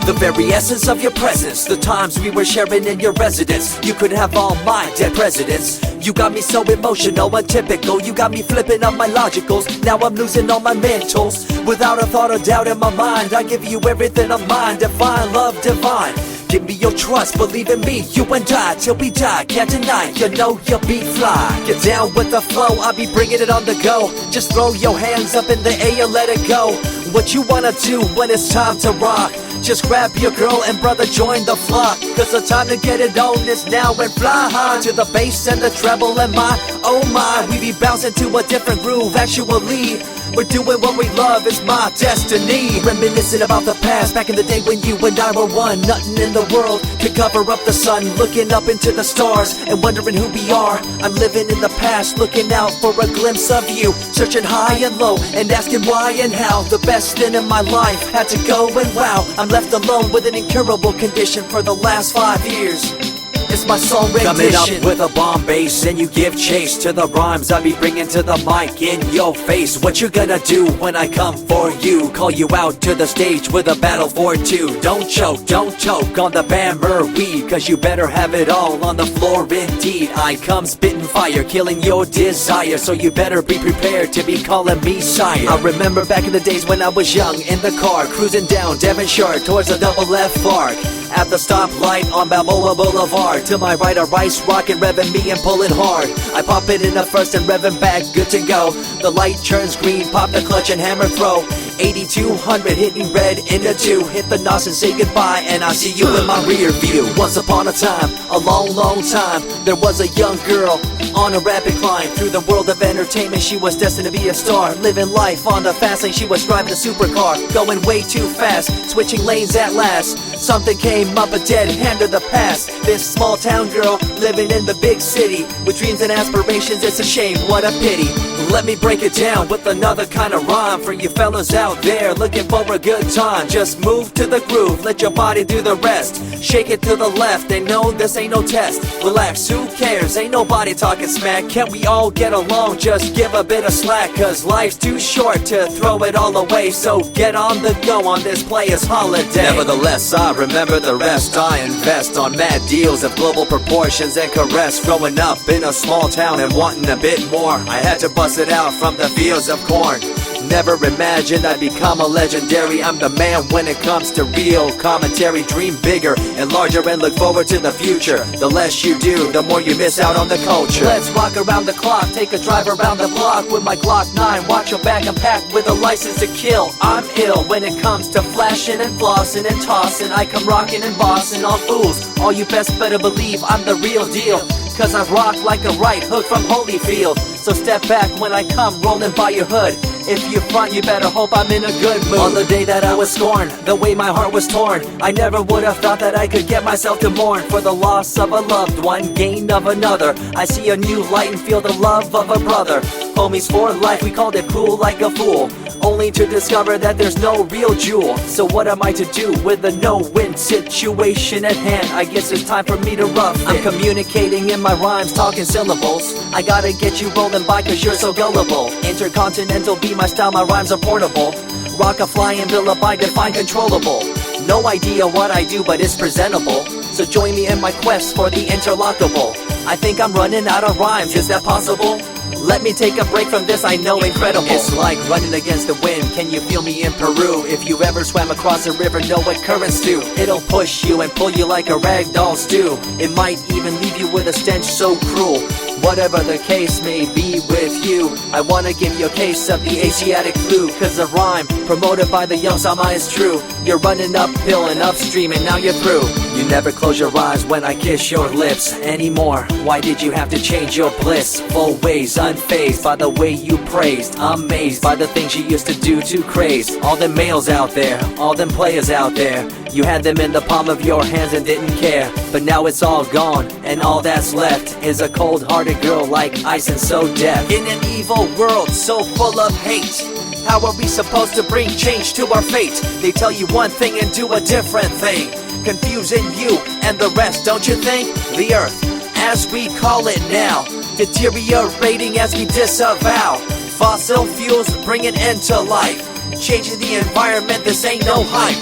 The very essence of your presence, the times we were sharing in your residence. You could have all my dead presidents. You got me so emotional, untypical. You got me flipping up my logicals. Now I'm losing all my mentals. Without a thought or doubt in my mind, I give you everything of mine. Divine love, divine. Give me your trust, believe in me, you and I, till we die, can't deny, you know you'll be fly. Get down with the flow, I'll be bringing it on the go. Just throw your hands up in the air, let it go. What you wanna do when it's time to rock? Just grab your girl and brother, join the flock. Cause the time to get it on is now, and fly high to the bass and the treble and my, oh my. We be bouncing to a different groove, actually. We're doing what we love, it's my destiny. Reminiscing about the past, back in the day when you and I were one. Nothing in the world could cover up the sun. Looking up into the stars and wondering who we are. I'm living in the past, looking out for a glimpse of you. Searching high and low and asking why and how. The best thing in my life had to go, and wow, I'm left alone with an incurable condition for the last 5 years. It's my song rendition. Coming up with a bomb bass and you give chase to the rhymes I be bringing to the mic in your face. What you gonna do when I come for you? Call you out to the stage with a battle for two. Don't choke on the bammer weed, cause you better have it all on the floor indeed. I come spitting fire, killing your desire, so you better be prepared to be calling me sire. I remember back in the days when I was young, in the car, cruising down Devonshire towards the double F arc. At the stoplight on Balboa Boulevard, to my right a rice rocket revving me and pulling hard. I pop it in the first and revving back, good to go. The light turns green, pop the clutch and hammer throw. 8200 hitting red in the 2. Hit the NOS and say goodbye, and I see you in my rear view. Once upon a time, a long time, there was a young girl on a rapid climb through the world of entertainment. She was destined to be a star, living life on the fast lane. She was driving a supercar, going way too fast, switching lanes at last. Something came up, a dead hand of the past. This small town girl living in the big city with dreams and aspirations. It's a shame, what a pity. Let me break it down with another kind of rhyme for you fellas out there looking for a good time. Just move to the groove, let your body do the rest. Shake it to the left, they know this ain't no test. Relax, who cares, ain't nobody talking smack. Can't we all get along, just give a bit of slack. Cause life's too short to throw it all away, so get on the go on this player's holiday. Nevertheless, I remember the rest. I invest on mad deals of global proportions and caress. Growing up in a small town and wanting a bit more, I had to bust it out from the fields of corn. Never imagined I'd become a legendary. I'm the man when it comes to real commentary. Dream bigger and larger and look forward to the future. The less you do, the more you miss out on the culture. Let's rock around the clock, take a drive around the block with my Glock 9. Watch your back, I'm packed with a license to kill. I'm ill when it comes to flashing and flossing and tossing. I come rocking and bossing on fools. All you best better believe I'm the real deal, cause I rock like a right hook from Holyfield. So step back when I come rolling by your hood. If you front, you better hope I'm in a good mood. On the day that I was scorned, the way my heart was torn, I never would have thought that I could get myself to mourn for the loss of a loved one, gain of another. I see a new light and feel the love of a brother. Homies for life, we called it cool like a fool, only to discover that there's no real jewel. So what am I to do with a no-win situation at hand? I guess it's time for me to rough it. I'm communicating in my rhymes, talking syllables. I gotta get you rolling by cause you're so gullible. Intercontinental be my style, my rhymes are portable. Rock a flying villa by define controllable. No idea what I do, but it's presentable. So join me in my quest for the interlockable. I think I'm running out of rhymes, is that possible? Let me take a break from this, I know incredible. It's like running against the wind, can you feel me in Peru? If you ever swam across a river, know what currents do. It'll push you and pull you like a ragdoll stew. It might even leave you with a stench so cruel. Whatever the case may be with you, I wanna give you a case of the Asiatic flu. Cause the rhyme promoted by the young Sama is true. You're running uphill and upstream and now you're through. You never close your eyes when I kiss your lips anymore. Why did you have to change your bliss? Full ways, unfazed by the way you praised. Amazed by the things you used to do to craze. All them males out there, all them players out there, you had them in the palm of your hands and didn't care. But now it's all gone, and all that's left is a cold-hearted girl like ice and so deaf. In an evil world so full of hate, how are we supposed to bring change to our fate? They tell you one thing and do a different thing, confusing you and the rest, don't you think? The earth, as we call it now, deteriorating as we disavow. Fossil fuels bring an end to life, changing the environment, this ain't no hype.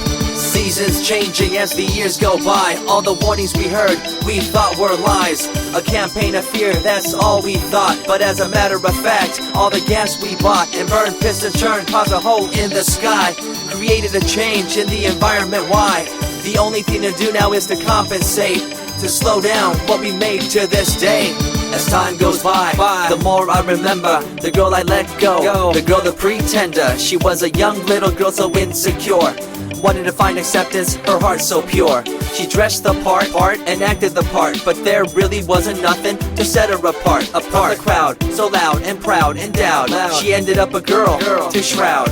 Seasons changing as the years go by. All the warnings we heard, we thought were lies. A campaign of fear, that's all we thought. But as a matter of fact, all the gas we bought and burned, pissed and churned caused a hole in the sky. Created a change in the environment, why? The only thing to do now is to compensate, to slow down what we made to this day. As time goes by, the more I remember the girl I let go, the girl, the pretender. She was a young little girl so insecure, wanted to find acceptance, her heart so pure. She dressed the part and acted the part, but there really wasn't nothing to set her apart from the crowd, so loud and proud, endowed. She ended up a girl to shroud.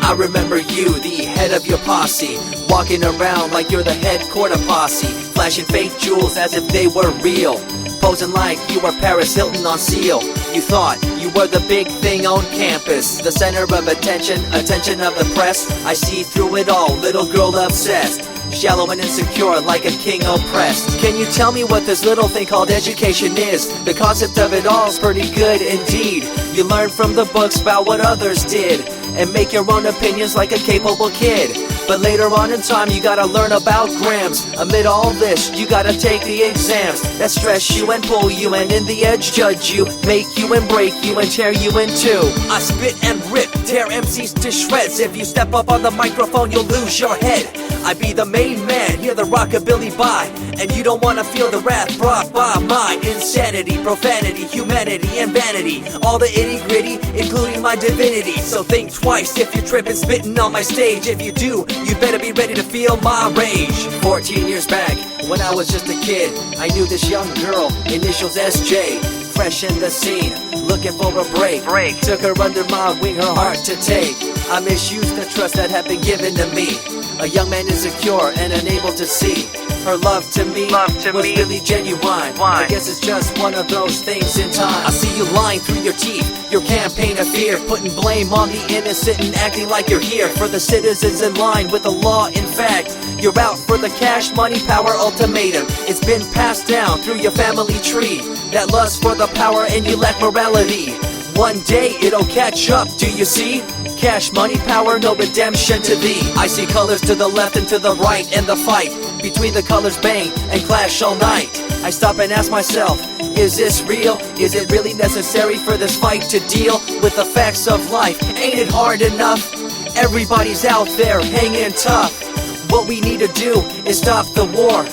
I remember you, the head of your posse, walking around like you're the head quarter posse, flashing fake jewels as if they were real, posing like you were Paris Hilton on seal. You thought you were the big thing on campus, the center of attention of the press. I see through it all, little girl obsessed, shallow and insecure like a king oppressed. Can you tell me what this little thing called education is? The concept of it all's pretty good indeed. You learn from the books about what others did and make your own opinions like a capable kid. But later on in time you gotta learn about grams. Amid all this you gotta take the exams that stress you and pull you, and in the edge judge you, make you and break you and tear you in two. I spit and rip, tear MCs to shreds. If you step up on the microphone you'll lose your head. I be the main man, hear the rockabilly by, and you don't wanna feel the wrath brought by my insanity, profanity, humanity, and vanity. All the itty gritty, including my divinity. So think twice if you're tripping, spitting on my stage. If you do, you better be ready to feel my rage. 14 years back, when I was just a kid, I knew this young girl, initials SJ, fresh in the scene, looking for a break. Took her under my wing, her heart to take. I misused the trust that had been given to me. A young man insecure and unable to see her love to me was really genuine. I guess it's just one of those things in time. I see you lying through your teeth, your campaign of fear, putting blame on the innocent and acting like you're here for the citizens in line with the law. In fact, you're out for the cash, money, power ultimatum. It's been passed down through your family tree, that lust for the power and you lack morality. One day it'll catch up, do you see? Cash, money, power, no redemption to thee. I see colors to the left and to the right, and the fight between the colors bang and clash all night. I stop and ask myself, is this real? Is it really necessary for this fight to deal with the facts of life? Ain't it hard enough? Everybody's out there hanging tough. What we need to do is stop the war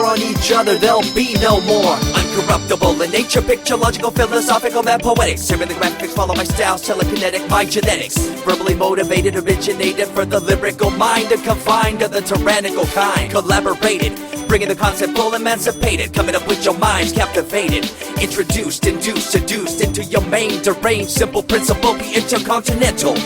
on each other, there'll be no more. Uncorruptible in nature, picture, logical, philosophical, mad poetic. Serving the graphics, follow my style, telekinetic, my genetics. Verbally motivated, originated for the lyrical mind, and confined to the tyrannical kind. Collaborated, bringing the concept full emancipated, coming up with your minds captivated. Introduced, induced, seduced into your main deranged, simple principle, be intercontinental.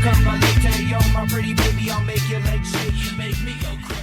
Come my little yo, my pretty baby, I'll make your legs shake. You make me go crazy.